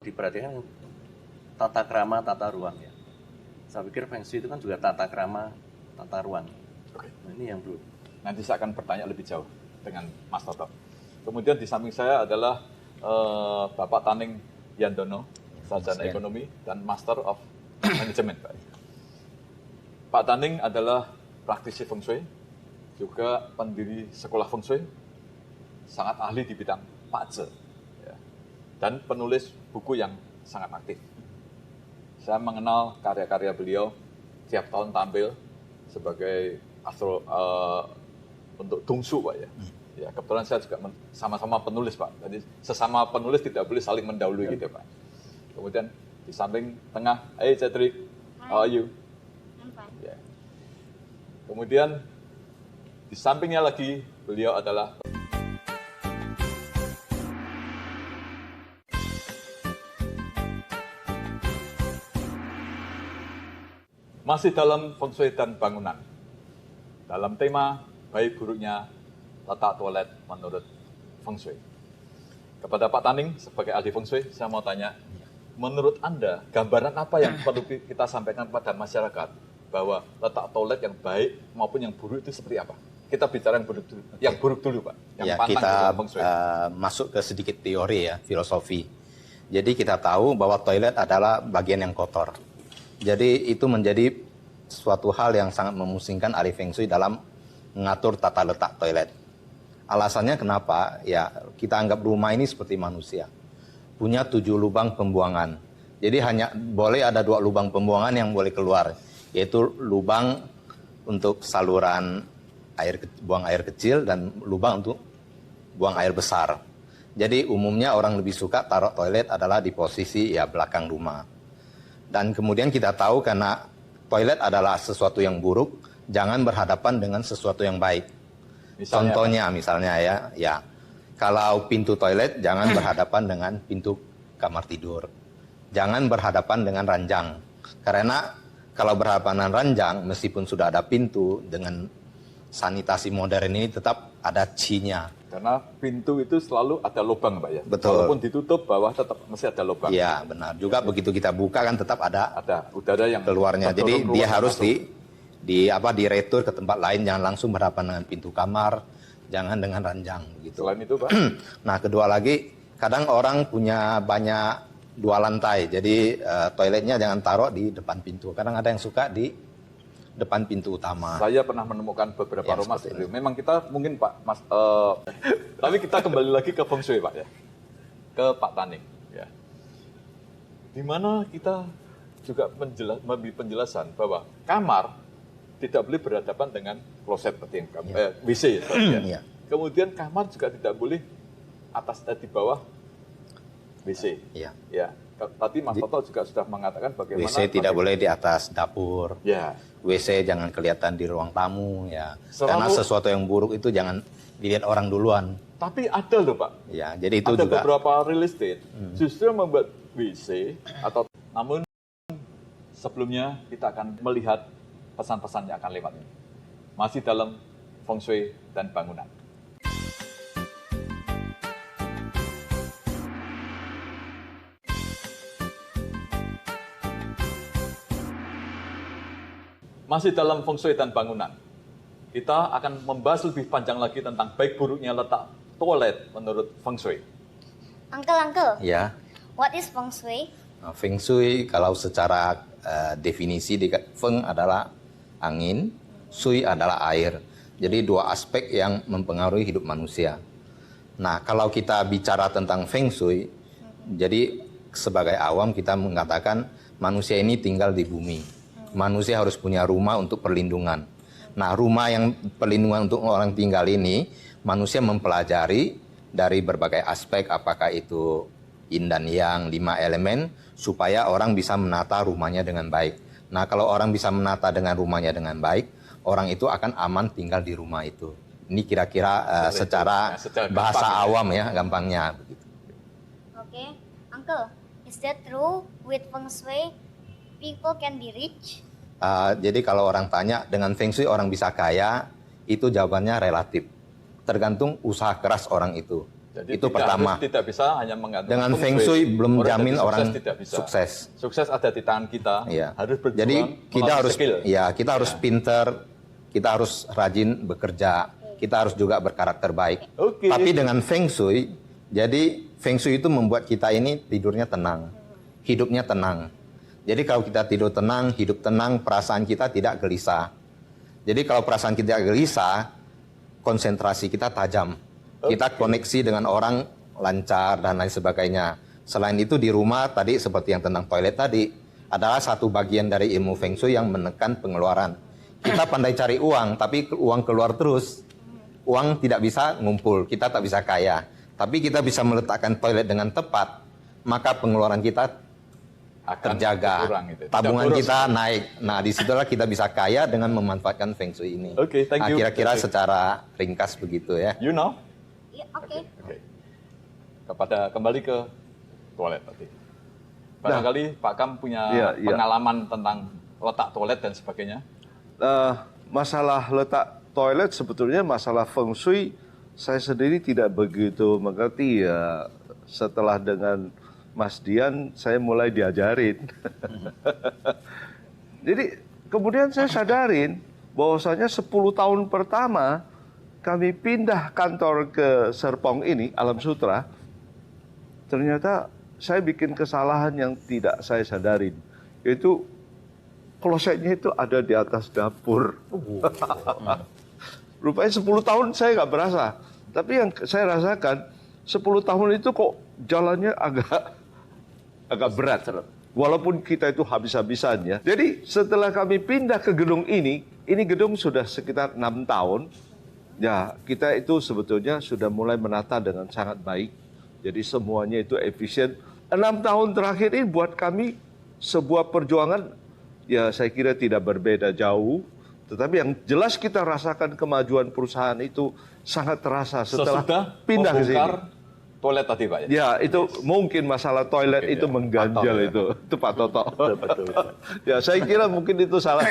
diperhatikan tata krama, tata ruang ya. Saya pikir Feng Shui itu kan juga tata krama, tata ruang. Oke. Nah, ini yang belum. Nanti saya akan bertanya lebih jauh dengan Mas Toto. Kemudian di samping saya adalah Bapak Taning Yandono, sarjana ekonomi dan Master of Management. Pak Taning adalah praktisi Feng Shui, juga pendiri sekolah Feng Shui, sangat ahli di bidang Pak Zhe, ya, dan penulis buku yang sangat aktif. Saya mengenal karya-karya beliau, tiap tahun tampil sebagai untuk Dongsu, Pak ya. Ya, kebetulan saya juga sama-sama penulis, Pak. Jadi sesama penulis tidak boleh saling mendahului gitu, Pak. Kemudian di samping tengah, hey Cedric, how are you? I'm fine. Ya. Kemudian di sampingnya lagi beliau adalah masih dalam Feng Shui dan bangunan. Dalam tema baik buruknya letak toilet menurut Feng Shui. Kepada Pak Taning sebagai ahli Feng Shui, saya mau tanya, menurut Anda gambaran apa yang perlu kita sampaikan kepada masyarakat bahwa letak toilet yang baik maupun yang buruk itu seperti apa? Kita bicara yang buruk dulu, yang buruk dulu, Pak. Yang ya, pantang kita dalam Feng Shui. Masuk ke sedikit teori ya, filosofi. Jadi kita tahu bahwa toilet adalah bagian yang kotor. Jadi itu menjadi suatu hal yang sangat memusingkan ahli Feng Shui dalam mengatur tata letak toilet. Alasannya kenapa? Ya, kita anggap rumah ini seperti manusia. Punya 7 lubang pembuangan. Jadi hanya boleh ada 2 lubang pembuangan yang boleh keluar. Yaitu lubang untuk saluran buang air kecil dan lubang untuk buang air besar. Jadi umumnya orang lebih suka taruh toilet adalah di posisi ya belakang rumah. Dan kemudian kita tahu karena toilet adalah sesuatu yang buruk, jangan berhadapan dengan sesuatu yang baik. Misalnya, contohnya misalnya ya, kalau pintu toilet jangan berhadapan dengan pintu kamar tidur. Jangan berhadapan dengan ranjang. Karena kalau berhadapan dengan ranjang, meskipun sudah ada pintu, dengan sanitasi modern ini tetap ada C-nya. karena pintu itu selalu ada lubang, Pak ya. Betul. Walaupun ditutup, bawah tetap masih ada lubang. Iya, benar. Juga begitu kita buka kan tetap ada udara yang keluarnya. Jadi terdorong dia keluar harus masuk. diretur ke tempat lain, jangan langsung berhadapan dengan pintu kamar, jangan dengan ranjang gitu. Selain itu, Pak, Nah, kedua lagi, kadang orang punya banyak 2 lantai, jadi toiletnya jangan taruh di depan pintu. Kadang ada yang suka di depan pintu utama. saya pernah menemukan beberapa Ya, rumah seperti seperti itu. Memang kita mungkin Pak Mas, tapi kita kembali lagi ke Feng Shui, Pak ya, ke Pak Taning. Ya. Di mana kita juga memberi penjelasan bahwa kamar tidak boleh berhadapan dengan kloset seperti yang WC ya. Iya. Kemudian kamar juga tidak boleh atas dan di bawah WC. Iya. Ya. Tadi Mas Toto juga sudah mengatakan bagaimana WC tidak boleh di atas dapur. Ya. WC jangan kelihatan di ruang tamu ya. Selalu- Karena sesuatu yang buruk itu jangan dilihat orang duluan. Tapi ada loh, Pak. Ya, jadi itu Ada juga beberapa real estate justru membuat WC atau namun sebelumnya kita akan melihat pesan-pesan yang akan lewat ini. Masih dalam Feng Shui dan bangunan. Masih dalam Feng Shui dan bangunan. Kita akan membahas lebih panjang lagi tentang baik buruknya letak toilet menurut Feng Shui. Uncle, ya. what is Feng Shui? Nah, Feng Shui kalau secara definisi Feng adalah angin, Shui adalah air. Jadi 2 aspek yang mempengaruhi hidup manusia. Nah, kalau kita bicara tentang Feng Shui, jadi sebagai awam kita mengatakan manusia ini tinggal di bumi. Manusia harus punya rumah untuk perlindungan. Nah, rumah yang perlindungan untuk orang tinggal ini, manusia mempelajari dari berbagai aspek, apakah itu yin dan yang, 5 elemen, supaya orang bisa menata rumahnya dengan baik. Nah, kalau orang bisa menata dengan rumahnya dengan baik, orang itu akan aman tinggal di rumah itu. Ini kira-kira secara bahasa awam ya, gampangnya. Okay, Uncle, is that true with Feng Shui? People can be rich? Jadi kalau orang tanya dengan Feng Shui orang bisa kaya, itu jawabannya relatif. Tergantung usaha keras orang itu. Jadi Itu pertama. tidak bisa hanya menggantung Dengan Feng Shui belum jamin jadi orang tidak bisa. sukses. Sukses ada di tangan kita. Iya. Harus berjuang. Jadi kita melalui harus skill. kita harus pinter, kita harus rajin bekerja, kita harus juga berkarakter baik. Oke. Tapi dengan Feng Shui, jadi Feng Shui itu membuat kita ini tidurnya tenang, hidupnya tenang. Jadi kalau kita tidur tenang, hidup tenang, perasaan kita tidak gelisah. Jadi kalau perasaan kita gelisah, konsentrasi kita tajam. Kita koneksi dengan orang lancar dan lain sebagainya. Selain itu di rumah tadi seperti yang tentang toilet tadi, adalah satu bagian dari ilmu Feng Shui yang menekan pengeluaran. Kita pandai cari uang, tapi uang keluar terus. Uang tidak bisa ngumpul, kita tak bisa kaya. Tapi kita bisa meletakkan toilet dengan tepat, maka pengeluaran kita Akan terjaga, berkurang gitu. Tidak tabungan boros. kita naik. Nah, disitulah kita bisa kaya dengan memanfaatkan Feng Shui ini. Oke, thank Nah, you. kira-kira Thank you. secara ringkas begitu ya. You know? Ya, oke. Oke. Kembali ke toilet tadi. Barangkali Pak Kam punya Iya, iya. pengalaman tentang letak toilet dan sebagainya. Masalah letak toilet sebetulnya masalah Feng Shui saya sendiri tidak begitu mengerti ya. Setelah dengan Mas Dian saya mulai diajarin. Jadi kemudian saya sadarin bahwasanya 10 tahun pertama kami pindah kantor ke Serpong ini, Alam Sutra, ternyata saya bikin kesalahan yang tidak saya sadarin. Yaitu klosetnya itu ada di atas dapur. Rupanya 10 tahun saya nggak berasa. Tapi yang saya rasakan, 10 tahun itu kok jalannya agak berat. Walaupun kita itu habis-habisan ya. Jadi setelah kami pindah ke gedung ini gedung sudah sekitar 6 tahun. Ya, kita itu sebetulnya sudah mulai menata dengan sangat baik. Jadi semuanya itu efisien. 6 tahun terakhir ini buat kami sebuah perjuangan, ya saya kira tidak berbeda jauh. Tetapi yang jelas kita rasakan kemajuan perusahaan itu sangat terasa setelah Sesudah pindah ke membongkar sini. toilet tadi Pak ya? Ya, itu mungkin masalah toilet Oke, itu ya. mengganjal Pak Toto, ya. itu Pak Toto. Ya, saya kira mungkin itu salah